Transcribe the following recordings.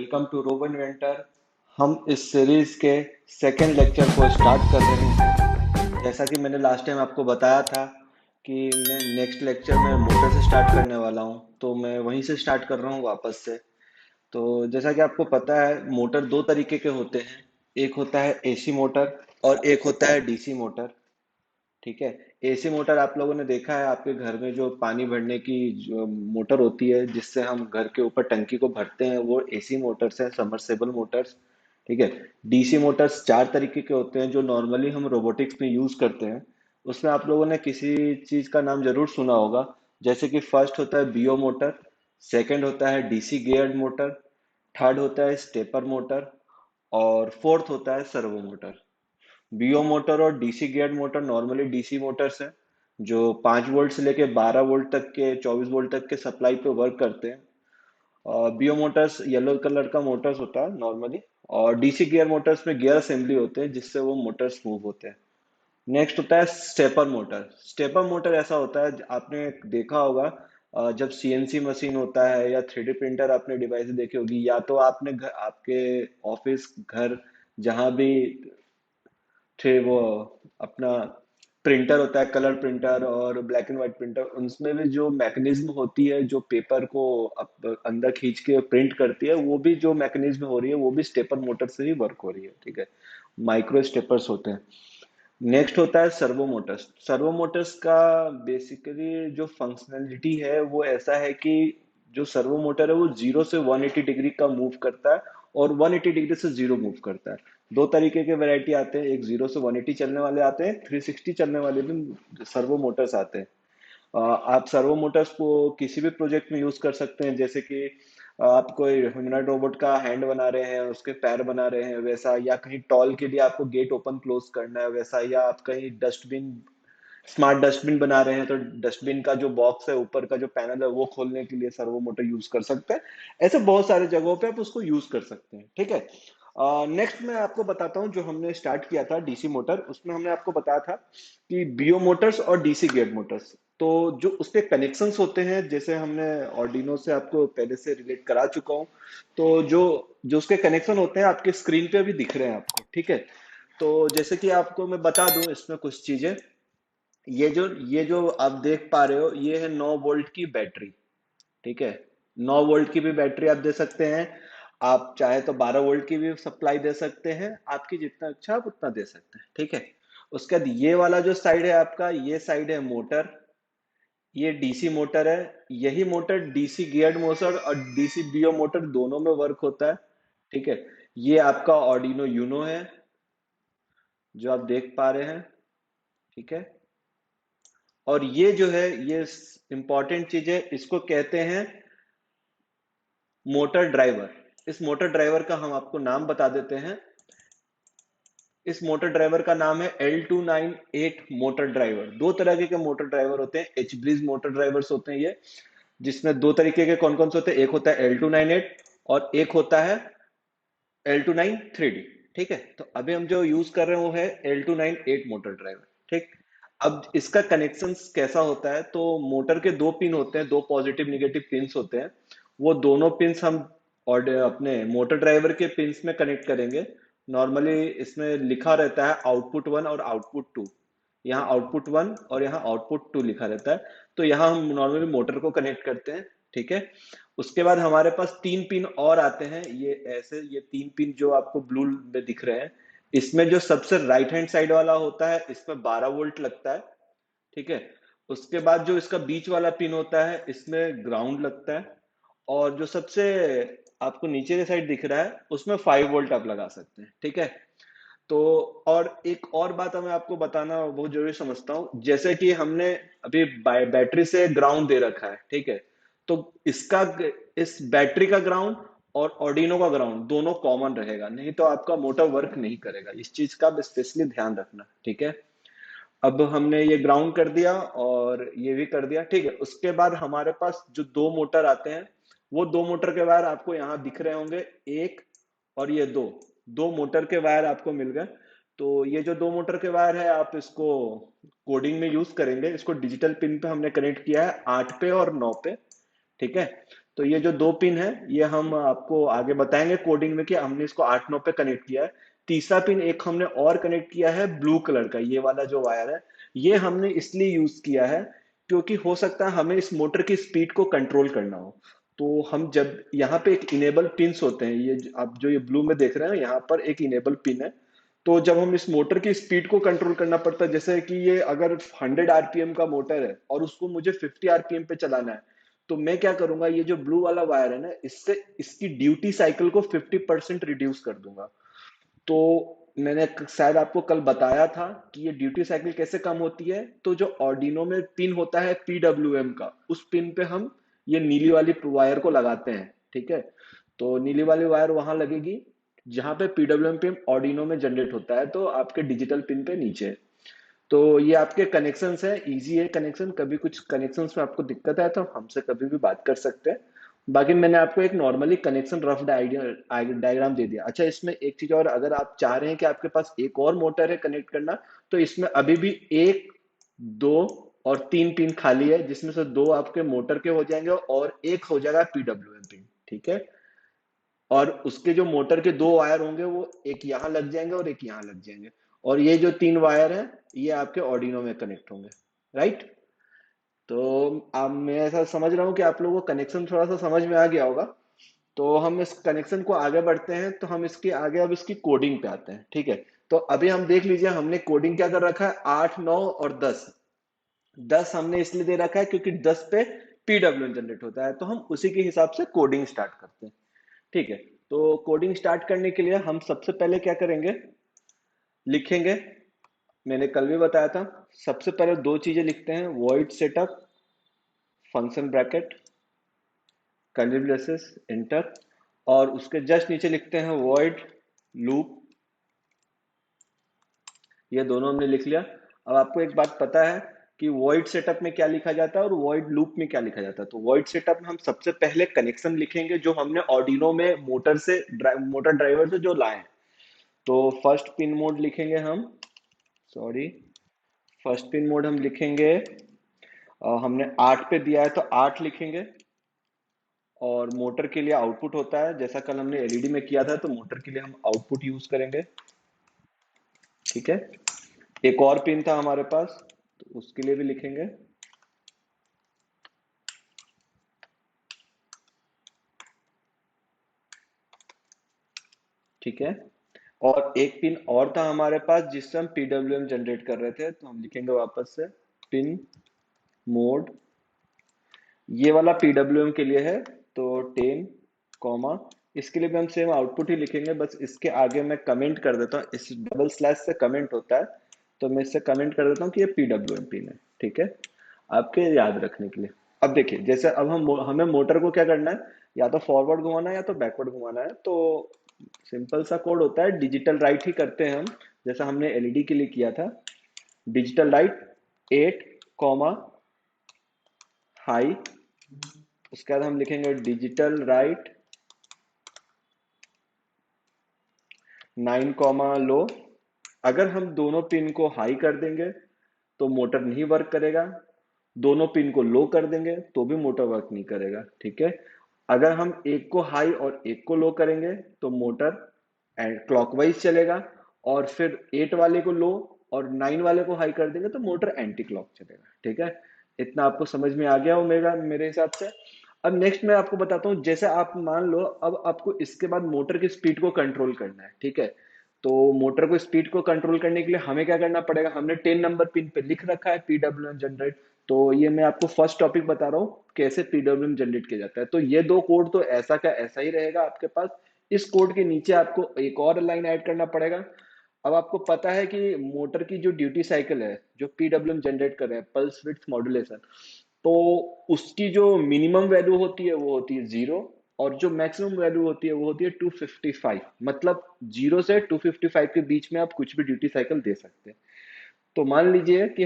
Welcome to robo inventor. हम इस series के सेकेंड लेक्चर को स्टार्ट कर रहे हैं। जैसा कि मैंने लास्ट टाइम आपको बताया था कि मैं नेक्स्ट लेक्चर में मोटर से स्टार्ट करने वाला हूं, तो मैं वहीं से स्टार्ट कर रहा हूं वापस से। तो जैसा कि आपको पता है, मोटर दो तरीके के होते हैं। एक होता है एसी मोटर और एक होता है डीसी मोटर। ठीक है। एसी मोटर आप लोगों ने देखा है, आपके घर में जो पानी भरने की जो मोटर होती है जिससे हम घर के ऊपर टंकी को भरते हैं, वो एसी मोटर्स हैं, सबमर्सिबल मोटर्स। ठीक है। डीसी मोटर्स चार तरीके के होते हैं जो नॉर्मली हम रोबोटिक्स में यूज करते हैं। उसमें आप लोगों ने किसी चीज का नाम जरूर सुना होगा। जैसे कि फर्स्ट होता है बीओ मोटर, सेकंड होता है डीसी गियर्ड मोटर, थर्ड होता है स्टेपर मोटर और फोर्थ होता है सर्वो मोटर। बीओ मोटर और DC geared motor normally DC Motors हैं जो 5 वोल्ट से लेके 12 वोल्ट तक के 24 वोल्ट तक के सप्लाई पे वर्क करते हैं। और बीओ मोटर्स येलो कलर का मोटर्स होता है नॉर्मली। और डीसी गियर मोटर्स में गियर असेंबली होते हैं जिससे वो मोटर्स मूव होते हैं। नेक्स्ट होता है स्टेपर मोटर। स्टेपर मोटर ऐसा होता है, आपने देखा होगा, जब सीएनसी मशीन होता है या 3D प्रिंटर आपने डिवाइस देखी होगी, या तो आपने घर, आपके ऑफिस, घर, जहां भी थे वो अपना प्रिंटर होता है, कलर प्रिंटर और ब्लैक एंड व्हाइट प्रिंटर, उनमें भी जो मैकेनिज्म होती है जो पेपर को अंदर खींच के प्रिंट करती है, वो भी जो मैकेनिज्म हो रही है वो भी स्टेपर मोटर से ही वर्क हो रही है। ठीक है। माइक्रो स्टेपर्स होते हैं। नेक्स्ट होता है सर्वो मोटर्स। सर्वो मोटर्स का बेसिकली जो फंक्शनलिटी है वो ऐसा है कि जो सर्वो मोटर है वो 0 से 180 डिग्री का मूव करता है और 180 डिग्री से जीरो मूव करता है। दो तरीके के वैरायटी आते हैं, एक 0 से 180 चलने वाले आते हैं, 360 चलने वाले भी सर्वो मोटर्स आते हैं। आप सर्वो मोटर्स को किसी भी प्रोजेक्ट में यूज कर सकते हैं। जैसे कि आप कोई ह्यूमनॉइड रोबोट का हैंड बना रहे हैं, उसके पैर बना रहे हैं वैसा, या कहीं टॉल के लिए आपको गेट ओपन क्लोज करना है वैसा, या आप कहीं डस्टबिन, स्मार्ट डस्टबिन बना रहे हैं तो डस्टबिन का जो बॉक्स है ऊपर का जो पैनल है वो खोलने के लिए सर्वो मोटर यूज कर सकते हैं। ऐसे बहुत सारे जगहों पे आप उसको यूज कर सकते हैं। ठीक है। नेक्स्ट मैं आपको बताता हूँ, जो हमने स्टार्ट किया था डीसी मोटर, उसमें हमने आपको बताया था कि बीओ मोटर्स और डीसी गेट मोटर्स, तो जो उसके कनेक्शंस होते हैं, जैसे हमने ऑर्डिनो से आपको पहले से रिलेट करा चुका हूँ, तो जो जो उसके कनेक्शन होते हैं आपके स्क्रीन पे भी दिख रहे हैं आपको। ठीक है। तो जैसे कि आपको मैं बता दूं इसमें कुछ चीजें। ये जो आप देख पा रहे हो, ये है 9 वोल्ट की बैटरी। ठीक है। 9 वोल्ट की भी बैटरी आप दे सकते हैं। आप चाहे तो 12 वोल्ट की भी सप्लाई दे सकते हैं, आपकी जितना अच्छा आप उतना दे सकते हैं। ठीक है। उसके बाद ये वाला जो साइड है आपका, ये साइड है मोटर, ये डीसी मोटर है। यही मोटर डीसी गियर्ड मोटर और डीसी बीओ मोटर दोनों में वर्क होता है। ठीक है। ये आपका ऑर्डिनो यूनो है जो आप देख पा रहे हैं। ठीक है। और ये जो है, ये इंपॉर्टेंट चीज है, इसको कहते हैं मोटर ड्राइवर। इस मोटर ड्राइवर का हम आपको नाम बता देते हैं। इस मोटर ड्राइवर का नाम है L298 मोटर ड्राइवर। दो तरह के मोटर ड्राइवर होते हैं, एच ब्रिज मोटर ड्राइवर्स होते हैं ये, जिसमें दो तरीके के कौन कौन से होते हैं, एक होता है L298 और एक होता है L293D। ठीक है। तो अभी हम जो यूज कर रहे हैं वो है L298 मोटर ड्राइवर। ठीक। अब इसका कनेक्शन कैसा होता है, तो मोटर के दो पिन होते हैं, दो पॉजिटिव निगेटिव पिंस होते हैं। वो दोनों पिंस हम और अपने मोटर ड्राइवर के पिंस में कनेक्ट करेंगे। नॉर्मली इसमें लिखा रहता है आउटपुट 1 और आउटपुट 2। यहाँ आउटपुट 1 और यहाँ आउटपुट 2 लिखा रहता है। तो यहाँ हम नॉर्मली मोटर को कनेक्ट करते हैं। ठीक है। उसके बाद हमारे पास तीन पिन और आते हैं, ये ऐसे, ये तीन पिन जो आपको ब्लू में दिख रहे हैं, इसमें जो सबसे राइट हैंड साइड वाला होता है इसमें 12 वोल्ट लगता है। ठीक है। उसके बाद जो इसका बीच वाला पिन होता है इसमें ग्राउंड लगता है। और जो सबसे आपको नीचे के साइड दिख रहा है उसमें 5 वोल्ट आप लगा सकते हैं। ठीक है। तो और एक और बात हमें आपको बताना बहुत जरूरी समझता हूँ, जैसे कि हमने अभी बैटरी से ग्राउंड दे रखा है। ठीक है। तो इसका, इस बैटरी का ग्राउंड और ऑर्डिनो का ग्राउंड दोनों कॉमन रहेगा, नहीं तो आपका मोटर वर्क नहीं करेगा। इस चीज का स्पेशली ध्यान रखना। ठीक है। अब हमने ये ग्राउंड कर दिया और ये भी कर दिया। ठीक है। उसके बाद हमारे पास जो दो मोटर आते हैं, वो दो मोटर के वायर आपको यहाँ दिख रहे होंगे, एक और ये दो, दो मोटर के वायर आपको मिल गए। तो ये जो दो मोटर के वायर है, आप इसको कोडिंग में यूज करेंगे। इसको डिजिटल पिन पे हमने कनेक्ट किया है 8 पे और 9 पे। ठीक है। तो ये जो दो पिन है ये हम आपको आगे बताएंगे कोडिंग में कि हमने इसको 8 9 पे कनेक्ट किया है। तीसरा पिन एक हमने और कनेक्ट किया है ब्लू कलर का, ये वाला जो वायर है ये हमने इसलिए यूज किया है क्योंकि हो सकता है हमें इस मोटर की स्पीड को कंट्रोल करना हो। तो हम जब यहाँ पे एक इनेबल पिन्स होते हैं, ये आप जो ये ब्लू में देख रहे हैं यहाँ पर एक इनेबल पिन है। तो जब हम इस मोटर की स्पीड को कंट्रोल करना पड़ता है, जैसे कि ये अगर 100 आरपीएम का मोटर है और उसको मुझे 50 आरपीएम पे चलाना है, तो मैं क्या करूंगा, ये जो ब्लू वाला वायर है ना, इससे इसकी ड्यूटी साइकिल को 50% रिड्यूस कर दूंगा। तो मैंने शायद आपको कल बताया था कि ये ड्यूटी साइकिल कैसे कम होती है। तो जो ऑर्डिनो में पिन होता है पीडब्ल्यूएम का, उस पिन पे हम ये नीली वाली वायर को लगाते हैं, ठीक है। तो नीली वाली वायर वहां लगेगी जहां पे पीडब्ल्यूएम पिन ऑर्डिनो में जनरेट होता है, तो आपके डिजिटल पिन पे नीचे। तो ये आपके कनेक्शन है, इजी है कनेक्शन। कभी कुछ कनेक्शन में आपको दिक्कत है तो हमसे कभी भी बात कर सकते हैं। बाकी मैंने आपको एक नॉर्मली कनेक्शन रफ डायग्राम दे दिया। अच्छा, इसमें एक चीज और, अगर आप चाह रहे हैं कि आपके पास एक और मोटर है कनेक्ट करना, तो इसमें अभी भी एक, दो और तीन पिन खाली है, जिसमें से दो आपके मोटर के हो जाएंगे और एक हो जाएगा पीडब्ल्यूएम पिन, ठीक है। और उसके जो मोटर के दो वायर होंगे वो एक यहाँ लग जाएंगे और एक यहाँ लग जाएंगे। और ये जो तीन वायर है ये आपके ऑर्डिनो में कनेक्ट होंगे, राइट। तो अब मैं ऐसा समझ रहा हूँ कि आप लोगों को कनेक्शन थोड़ा सा समझ में आ गया होगा। तो हम इस कनेक्शन को आगे बढ़ते हैं, तो हम इसके आगे अब इसकी कोडिंग पे आते हैं, ठीक है। तो अभी हम देख लीजिए हमने कोडिंग क्या कर रखा है, 8 9 और 10। 10 हमने इसलिए दे रखा है क्योंकि 10 पे पीडब्ल्यूएम जनरेट होता है, तो हम उसी के हिसाब से कोडिंग स्टार्ट करते हैं, ठीक है। तो कोडिंग स्टार्ट करने के लिए हम सबसे पहले क्या करेंगे, लिखेंगे। मैंने कल भी बताया था, सबसे पहले दो चीजें लिखते हैं, void setup function bracket curly braces inter, और उसके जस्ट नीचे लिखते हैं वॉइड लूप। ये दोनों हमने लिख लिया। अब आपको एक बात पता है कि वॉइड सेटअप में क्या लिखा जाता है और वॉइड लूप में क्या लिखा जाता है। तो वॉइड सेटअप में हम सबसे पहले कनेक्शन लिखेंगे जो हमने ऑर्डिनो में मोटर ड्राइवर से जो लाए। तो फर्स्ट पिन मोड लिखेंगे हम, सॉरी, फर्स्ट पिन मोड हम लिखेंगे, हमने 8 पे दिया है तो 8 लिखेंगे। और मोटर के लिए आउटपुट होता है, जैसा कल हमने एलईडी में किया था, तो मोटर के लिए हम आउटपुट यूज करेंगे, ठीक है। एक और पिन था हमारे पास, तो उसके लिए भी लिखेंगे, ठीक है। और एक पिन और था हमारे पास जिससे हम पीडब्ल्यूएम जनरेट कर रहे थे, तो हम लिखेंगे वापस से पिन मोड। ये वाला पीडब्ल्यूएम के लिए है, तो 10 कॉमा, इसके लिए भी हम सेम आउटपुट ही लिखेंगे, बस इसके आगे मैं कमेंट कर देता हूँ, इस डबल स्लैश से कमेंट होता है, तो मैं इससे कमेंट कर देता हूँ कि ये पीडब्ल्यूएम पिन है, ठीक है, आपके याद रखने के लिए। अब देखिए, जैसे अब हमें मोटर को क्या करना है, या तो फॉरवर्ड घुमाना है या तो बैकवर्ड घुमाना है। तो सिंपल सा कोड होता है, डिजिटल राइट ही करते हैं हम, जैसा हमने एलईडी के लिए किया था। डिजिटल राइट 8 कॉमा हाई, उसके बाद हम लिखेंगे डिजिटल राइट 9 कॉमा लो। अगर हम दोनों पिन को हाई कर देंगे तो मोटर नहीं वर्क करेगा, दोनों पिन को लो कर देंगे तो भी मोटर वर्क नहीं करेगा, ठीक है। अगर हम एक को हाई और एक को लो करेंगे तो मोटर क्लॉकवाइज चलेगा, और फिर 8 वाले को लो और 9 वाले को हाई कर देंगे तो मोटर एंटी क्लॉक चलेगा, ठीक है। इतना आपको समझ में आ गया हो मेरे हिसाब से। अब नेक्स्ट मैं आपको बताता हूँ, जैसे आप मान लो अब आपको इसके बाद मोटर की स्पीड को कंट्रोल करना है, ठीक है। तो मोटर को स्पीड को कंट्रोल करने के लिए हमें क्या करना पड़ेगा, हमने 10 नंबर पिन पे लिख रखा है पीडब्ल्यूएम जनरेट। तो ये मैं आपको फर्स्ट टॉपिक बता रहा हूँ कैसे पीडब्ल्यूएम जनरेट किया जाता है। तो ये दो कोड तो ऐसा का ऐसा ही रहेगा आपके पास। इस कोड के नीचे आपको एक और लाइन ऐड करना पड़ेगा। अब आपको पता है कि मोटर की जो ड्यूटी साइकिल है, जो पीडब्ल्यूएम जनरेट कर रहे हैं, पल्स विड्थ मॉड्यूलेशन, तो उसकी जो मिनिमम वैल्यू होती है वो होती है 0, और जो मैक्सिमम वैल्यू होती है वो होती है 255। मतलब 0 से 255 के बीच में आप कुछ भी ड्यूटी साइकिल दे सकते हैं। तो मान लीजिए कि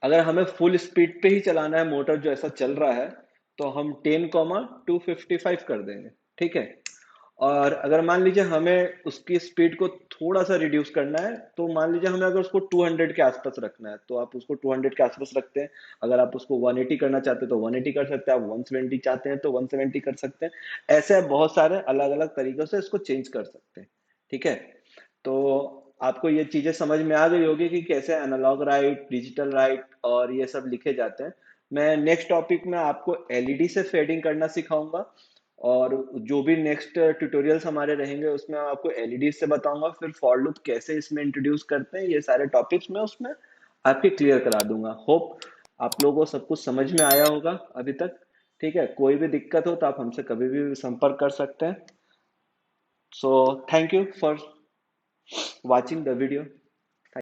अगर हमें फुल स्पीड पे ही चलाना है मोटर जो ऐसा चल रहा है, तो हम 10 255 कर देंगे, ठीक है। और अगर मान लीजिए हमें उसकी स्पीड को थोड़ा सा रिड्यूस करना है, तो मान लीजिए हमें अगर उसको 200 के आसपास रखना है, तो आप उसको 200 के आसपास रखते हैं। अगर आप उसको 180 करना चाहते हैं तो 180 कर सकते हैं, आप 170 चाहते हैं तो 170 कर सकते हैं। ऐसे बहुत सारे अलग अलग तरीकों से इसको चेंज कर सकते हैं। ठीक है, तो आपको ये चीजें समझ में आ गई होगी कि कैसे एनालॉग राइट, डिजिटल राइट और ये सब लिखे जाते हैं। मैं नेक्स्ट टॉपिक में आपको एलईडी से फेडिंग करना सिखाऊंगा, और जो भी नेक्स्ट ट्यूटोरियल्स हमारे रहेंगे उसमें आपको एलईडी से बताऊंगा, फिर फॉर लूप कैसे इसमें इंट्रोड्यूस करते हैं, ये सारे टॉपिक्स मैं उसमें आपके क्लियर करा दूंगा। होप आप लोगों को सब कुछ समझ में आया होगा अभी तक। ठीक है, कोई भी दिक्कत हो तो आप हमसे कभी भी संपर्क कर सकते हैं। So thank you for watching the video.